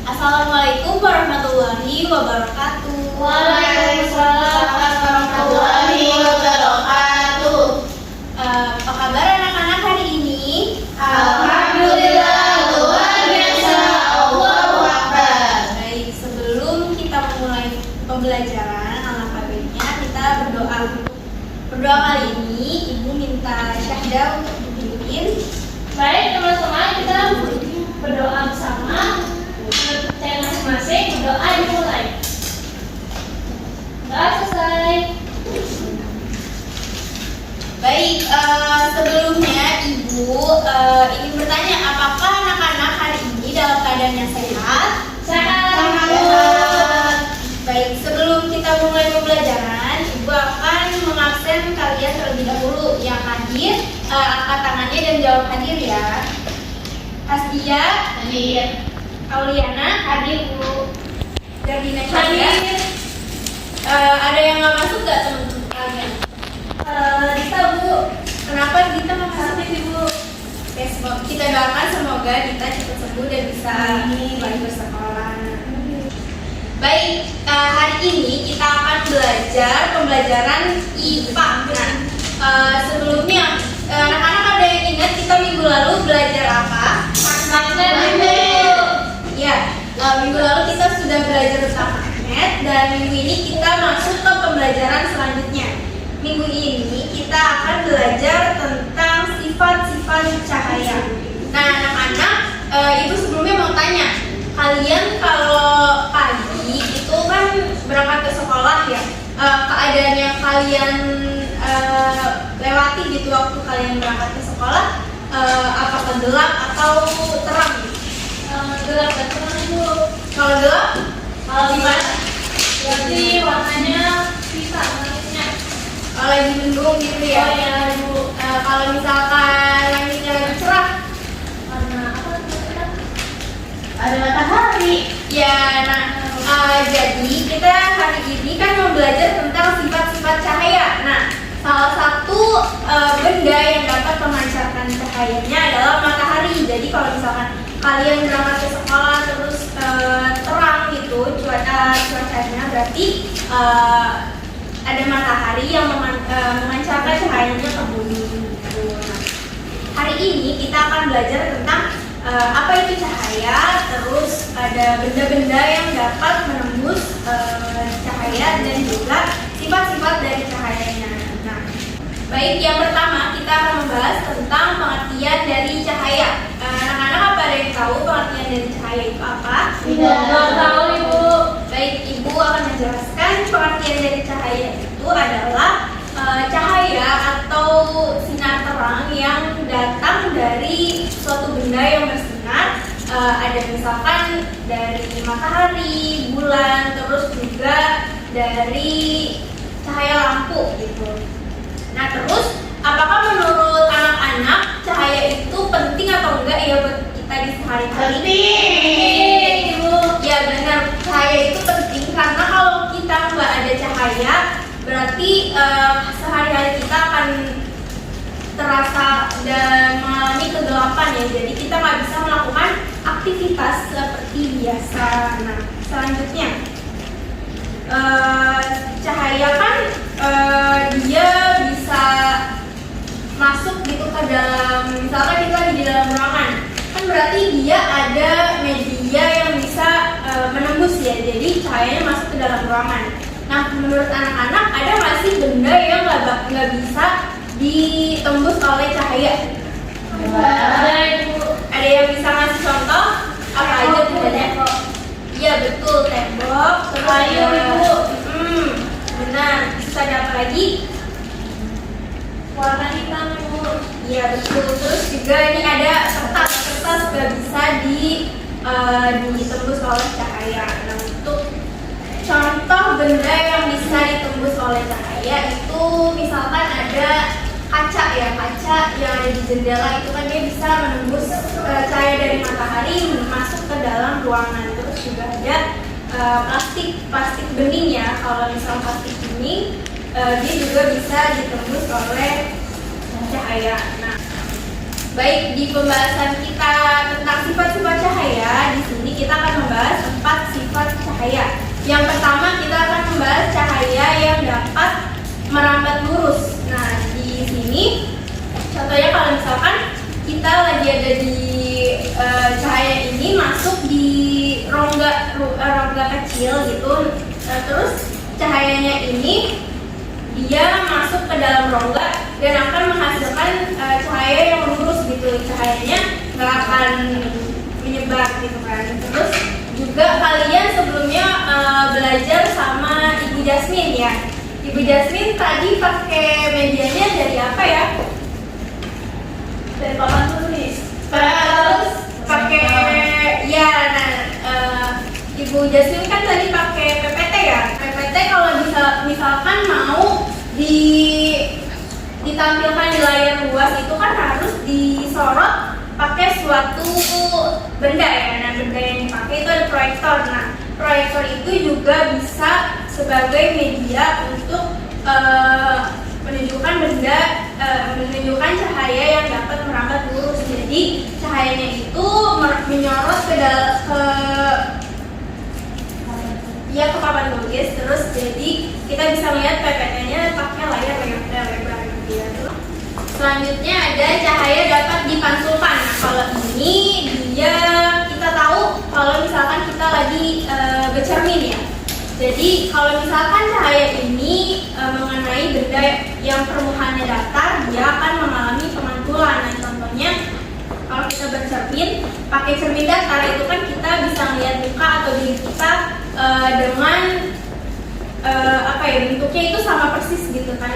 Assalamualaikum warahmatullahi wabarakatuh. Waalaikumsalam warahmatullahi wabarakatuh. Apa kabar anak-anak hari ini? Alhamdulillah, luar biasa. Allahu Akbar. Baik, sebelum kita memulai pembelajaran alfabetnya, kita berdoa. Berdoa kali ini, Ibu minta Syahda untuk dipimpin. Baik teman-teman, kita berdoa bersama. Menurut saya masing-masing, berdoa dimulai. Doa selesai. Baik, sebelumnya Ibu ingin bertanya, apakah anak-anak hari ini dalam keadaan yang sehat? Sehat. Baik, sebelum kita mulai pembelajaran, Ibu akan mengabsen kalian terlebih dahulu. Yang hadir, angkat tangannya dan jawab hadir ya. Hasdia, Hadir. Auliana, Hadir, Bu. Gardina Syahda. Hadir. Ada yang nggak masuk nggak teman-teman kalian? Dita, Bu. Kenapa Dita nggak masuk Ibu? Oke, kita doakan semoga Dita cepat sembuh dan bisa kembali bersekolah. Baik, hari ini kita akan belajar pembelajaran IPA. Nah, sebelumnya anak-anak ada yang ingat kita minggu lalu belajar apa? Magnet, Ibu. Ya, minggu lalu kita sudah belajar tentang magnet dan minggu ini kita masuk ke pembelajaran selanjutnya. Minggu ini kita akan belajar tentang sifat-sifat cahaya. Nah, anak-anak, Ibu sebelumnya mau tanya, kalian kalau pagi itu kan berangkat ke sekolah ya, keadaan yang kalian lewati gitu waktu kalian berangkat ke sekolah, apakah gelap atau terang? Gelap dan terang, Bu. Kalau gelap, Kalau gimana? Berarti warnanya bisa langitnya. kalau lagi mendung gitu ya. Oh ya, Bu. Kalau misalkan langitnya lagi cerah, Warna apa kira-kira? Ada matahari. ya. Nah, jadi kita hari ini kan mau belajar tentang sifat-sifat cahaya. Nah, salah satu benda yang dapat memancarkan cahayanya adalah matahari. Jadi kalau misalkan kalian berangkat ke sekolah terus terang gitu cuacanya, berarti ada matahari yang memancarkan cahayanya ke bumi. Gitu. Nah, hari ini kita akan belajar tentang apa itu cahaya, terus ada benda-benda yang dapat menembus cahaya dan juga sifat-sifat dari cahayanya. Nah, baik, yang pertama kita akan membahas tentang pengertian dari cahaya. Anak-anak, apa ada yang tahu pengertian dari cahaya itu apa? Tidak tahu, Ibu. Baik, Ibu akan menjelaskan pengertian dari cahaya itu adalah cahaya atau sinar terang yang datang dari suatu benda yang bersinar. Ada misalkan dari matahari, bulan, terus juga dari cahaya lampu gitu. Nah, terus apakah menurut anak-anak cahaya itu penting atau enggak ya buat kita di sehari-hari? Penting, Ibu. Ya benar, cahaya itu penting karena kalau kita nggak ada cahaya, berarti sehari-hari kita akan terasa dan mengalami kegelapan ya. Jadi kita nggak bisa melakukan aktivitas seperti biasa. Nah, selanjutnya cahaya kan dia bisa masuk gitu ke dalam, misalkan kita lagi di dalam ruangan, kan berarti dia ada media yang bisa menembus ya, jadi cahayanya masuk ke dalam ruangan. Nah, menurut anak-anak ada nggak sih benda yang nggak bisa ditembus oleh cahaya? Ada, Ibu. Ada yang bisa ngasih contoh? Apa aja bendanya? Iya betul, tembok, terus Kayu, Ibu. Benar. Terus ada apa lagi? Warna hitam, Ibu. Iya betul. Terus juga ini ada kertas. Kertas nggak bisa ditembus oleh cahaya. Nah, untuk contoh benda yang bisa ditembus oleh cahaya itu misalkan ada kaca ya, kaca yang ada di jendela itu kan dia bisa menembus cahaya dari matahari masuk ke dalam ruangan. Terus juga ada plastik bening ya, kalau misal plastik bening dia juga bisa ditembus oleh cahaya. Nah, baik, di pembahasan kita tentang sifat-sifat cahaya, di sini kita akan membahas rongga kecil gitu. Terus cahayanya ini dia masuk ke dalam rongga dan akan menghasilkan cahaya yang lurus gitu. Cahayanya nggak akan menyebar gitu kan. Terus juga kalian sebelumnya belajar sama Ibu Jasmine ya. Ibu Jasmine tadi pakai medianya dari apa ya? Dari papan tulis. Terus pakai ya, Ibu Jasmine kan tadi pakai PPT ya. PPT kalau misalkan mau ditampilkan di layar luas itu kan harus disorot pakai suatu benda ya. Nah, benda yang dipakai itu ada proyektor. Nah, proyektor itu juga bisa sebagai media untuk menunjukkan cahaya yang dapat merambat lurus. Jadi cahayanya itu menyorot ke papan tulis. Terus jadi kita bisa melihat PPT-nya pakai layar lebar gitu ya. Selanjutnya ada cahaya dapat dipantulkan. Nah, kalau ini kita tahu kalau misalkan kita lagi bercermin ya. Jadi kalau misalkan cahaya ini mengenai benda yang permukaannya datar, dia akan mengalami pemantulan. Nah, contohnya kalau kita bercermin pakai cermin datar itu kan kita bisa melihat muka atau diri kita dengan bentuknya itu sama persis gitu kan,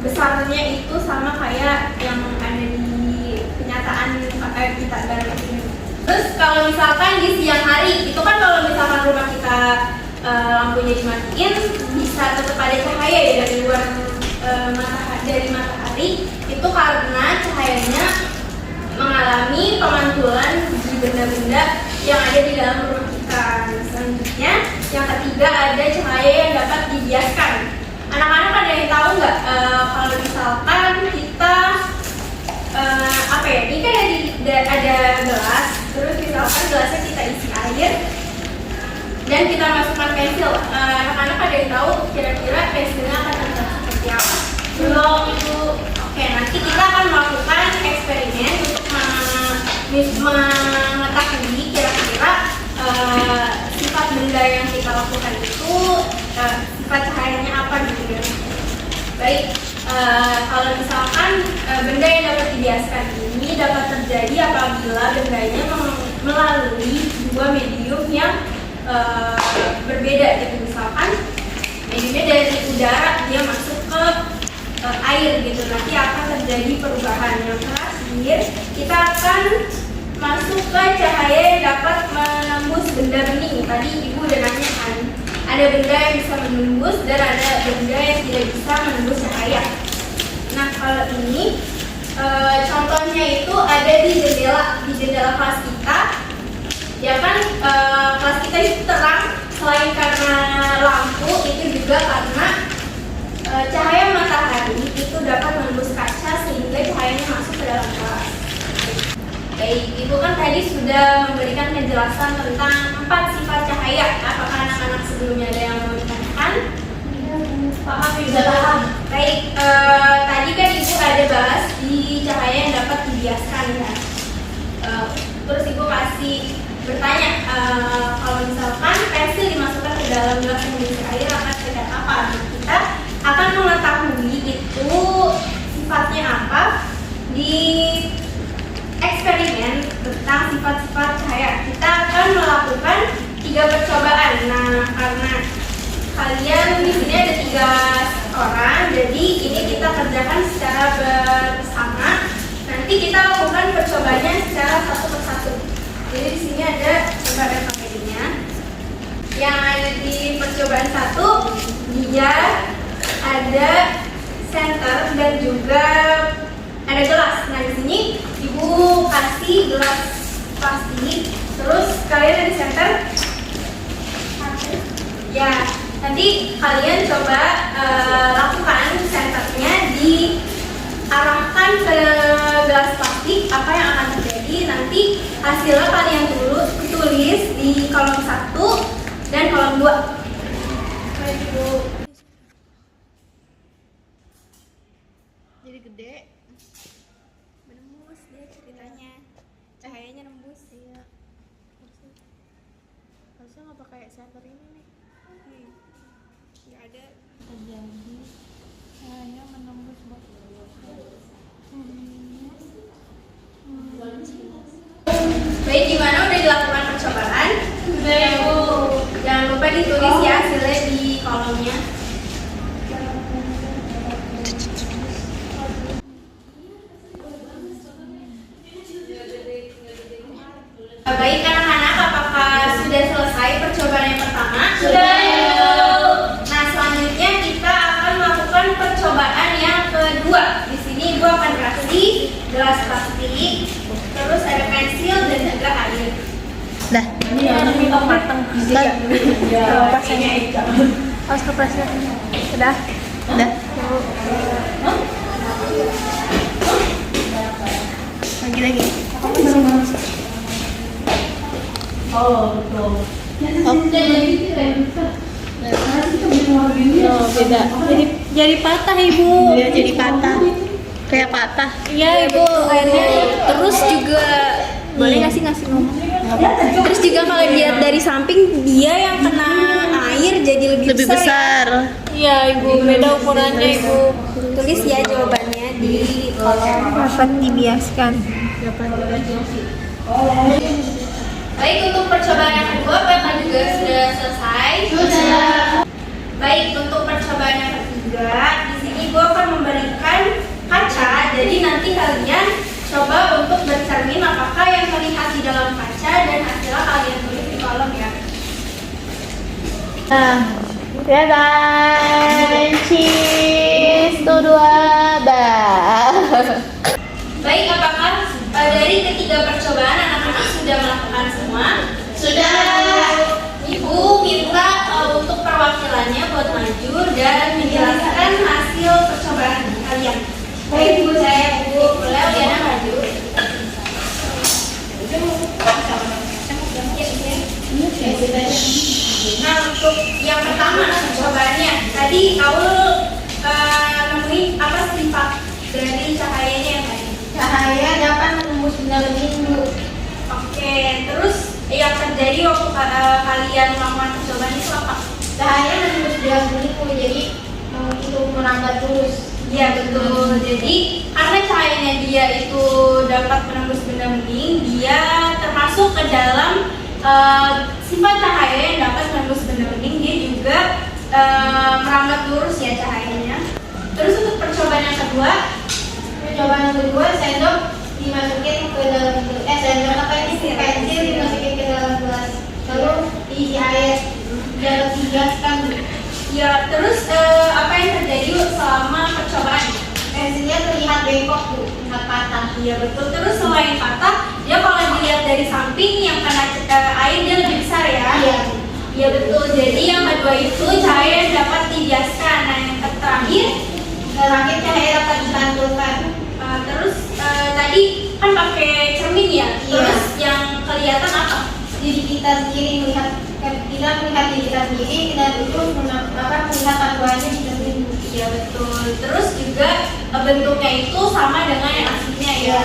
besarnya itu sama kayak yang ada di kenyataan kita dalam ini. Terus kalau misalkan di siang hari itu kan kalau misalkan rumah kita lampunya dimatiin bisa tetap ada cahaya ya dari luar matahari itu karena cahayanya mengalami pemantulan di benda-benda yang ada di dalam rumah kita. Selanjutnya yang ketiga ada cahaya yang dapat dibiaskan. Anak-anak ada yang tahu nggak kalau misalkan kita ini kan ada gelas, terus misalkan gelasnya kita isi air dan kita masukkan pensil. Anak-anak ada yang tahu kira-kira pensilnya akan terbentuk seperti apa? Belum itu. Oke, nanti kita akan melakukan eksperimen untuk mengetahui kira-kira sifat benda yang kita lakukan itu sifat cahayanya apa gitu ya. Baik, kalau misalkan benda yang dapat dibiaskan ini dapat terjadi apabila bendanya melalui dua medium yang berbeda gitu. Misalkan mediumnya dari udara dia masuk ke air gitu, nanti akan terjadi perubahan. Yang terakhir kita akan masuk ke cahaya yang dapat menembus benda bening. Tadi ibu udah nanya kan, ada benda yang bisa menembus dan ada benda yang tidak bisa menembus cahaya. Nah, kalau ini contohnya itu ada di jendela kelas kita. Ya kan, kelas kita itu terang selain karena lampu, itu juga karena cahaya matahari itu dapat menembus kaca sehingga cahayanya masuk ke dalam kelas. Baik, ibu kan tadi sudah memberikan penjelasan tentang 4 sifat cahaya. Apakah anak-anak sebelumnya ada yang mau ditanyakan? Paham, sudah paham. Baik, tadi kan ibu ada bahas di cahaya yang dapat dibiaskan ya. Terus ibu kasih bertanya, kalau misalkan pensil dimasukkan ke dalam gelas yang berisi air akan terlihat apa? Nah, kita akan mengetahui itu sifatnya apa di eksperimen tentang sifat-sifat cahaya. Kita akan melakukan 3 percobaan. Nah, karena kalian di sini ada 3 orang, jadi ini kita kerjakan secara bersama. Nanti kita lakukan percobaannya secara satu persatu. Jadi di sini ada percobaan pakainya. Yang ada di percobaan 1, dia ada center dan juga ada gelas. Nah, di sini ibu kasih gelas plastik, terus kalian ada di center. Ya, nanti kalian coba lakukan centernya diarahkan ke gelas plastik. Apa yang akan terjadi? Nanti hasilnya kalian tulis di kolom 1 dan kolom 2. Baik, ibu. Jadi gede, menembus dia ceritanya, cahayanya nembus ya. harusnya nggak pakai center ini nih. Nggak ada. Terjadi hanya menembus Baik, gimana udah dilakukan percobaan? Sudah Ibu. Jangan lupa ditulis ya hasilnya di kolomnya. Baik anak-anak, apakah sudah selesai percobaan yang pertama? Sudah Ibu. Nah, selanjutnya kita akan melakukan percobaan yang kedua. Di sini Ibu akan kasih gelas plastik, terus ada pensil dan juga air. Dah. Ini harus minta matang. Pasnya. Harus ke pasnya. Udah. Udah. Lagi. Oh, betul. Oh, beda. Jadi patah, Ibu. Iya, jadi patah. Kayak patah. Iya, Ibu. Akhirnya terus juga boleh nggak sih ngasih ngomong? Terus juga kalau dilihat dari samping dia yang kena air jadi lebih besar. Iya, Ibu. Beda ukurannya, Ibu. Tulis ya jawabannya di kolom. Dapat dibiaskan. Baik, untuk percobaan yang kedua apakah juga sudah selesai? Sudah. Baik, untuk percobaan yang ketiga, di sini gue akan memberikan kaca. Jadi nanti kalian coba untuk bercermin apakah yang terlihat di dalam kaca dan hasilnya kalian tulis di kolom ya. Nah, ya guys, cheese tuh 2 dah. Baik, apakah dari ketiga percobaan anak-anak sudah melakukan semua? Sudah. Ibu minta untuk perwakilannya buat maju dan menjelaskan hasil percobaan kalian. Baik, Ibu, saya Ibu boleh Liana maju. Nah, untuk yang pertama percobaannya, tadi Aul nemuin apa sifat dari cahayanya yang tadi? Cahaya dapat menembus benda lebih. Oke, terus yang terjadi waktu kalian melakukan percobaan itu apa? Cahaya menembus benda lebih, jadi untuk merambat terus. Iya betul. Jadi karena cahayanya dia itu dapat menembus benda bening, dia termasuk ke dalam sifat cahaya yang dapat menembus benda bening. Dia juga merambat lurus ya cahayanya. Terus untuk percobaan yang kedua, sendok dimasukin ke dalam sendok apa ini pensil dimasukin ke dalam gelas, lalu diisi air dan digaskan. ya terus apa yang terjadi selama percobaan? Pensilnya terlihat bengkok tuh, terlihat patah. Iya betul. Terus selain patah, dia kalau dilihat dari samping yang kena air dia lebih besar ya. Iya. Iya betul. Jadi yang kedua itu cahaya yang dapat dibiaskan. Nah yang terakhir Cahaya dapat dipantulkan. terus tadi kan pakai cermin ya. Terus yang kelihatan apa? Jadi kita sendiri melihat diri kita sendiri dan itu melihat pantuannya di cermin. Iya betul. Terus juga bentuknya itu sama dengan yang aslinya ya.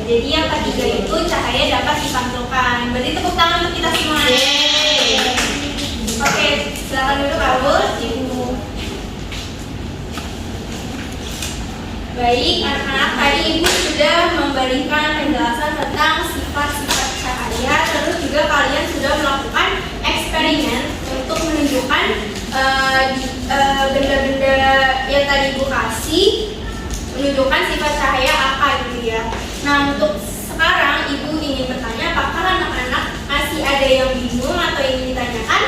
Jadi yang ketiga itu cahaya dapat dipantulkan. Berarti tepuk tangan untuk kita semua. Oke, silakan duduk Abul. Baik, anak-anak, tadi Ibu sudah memberikan penjelasan tentang sifat-sifat cahaya. Terus juga kalian sudah melakukan eksperimen untuk menunjukkan benda-benda yang tadi Ibu kasih, menunjukkan sifat cahaya apa gitu ya. Nah, untuk sekarang Ibu ingin bertanya, apakah anak-anak masih ada yang bingung atau ingin ditanyakan?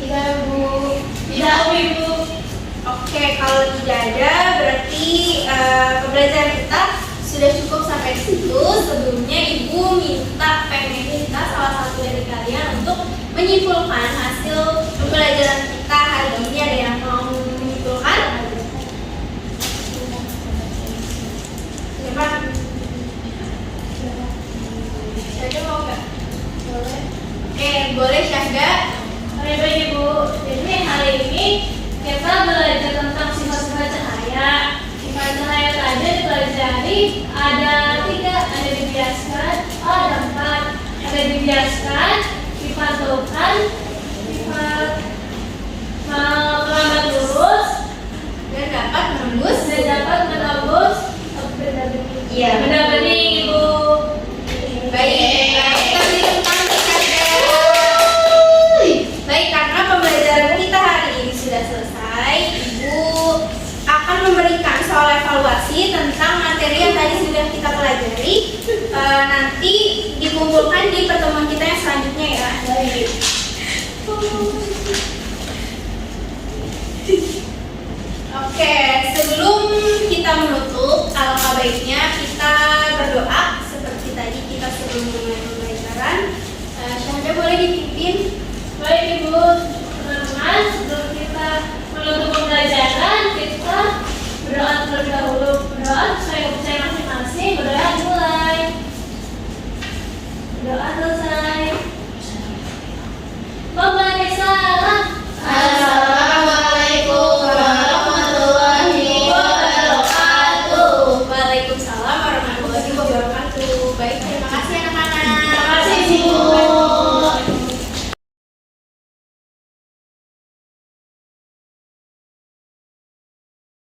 Tidak, Bu. Tidak, Ibu. Oke, kalau tidak ada berarti pembelajaran kita sudah cukup sampai di situ. Sebelumnya Ibu pengen minta salah satu dari kalian untuk menyimpulkan hasil pembelajaran kita hari ini. Ada yang mau menyimpulkan? Siapa? Syahda mau nggak? Boleh. Oke, boleh Syahda. Baik Ibu. Jadi hari ini kita belajar tentang sifat-sifat cahaya. Sifat cahaya tadi dipelajari ada 3, ada dibiaskan, ada 4, ada dibiaskan, dipantulkan, memulai pembelajaran. Syahda boleh dipimpin. Baik Ibu, teman-teman, sebelum kita menutup pembelajaran, kita berdoa terlebih dahulu. Berdoa sesuai kepercayaan masing-masing. Berdoa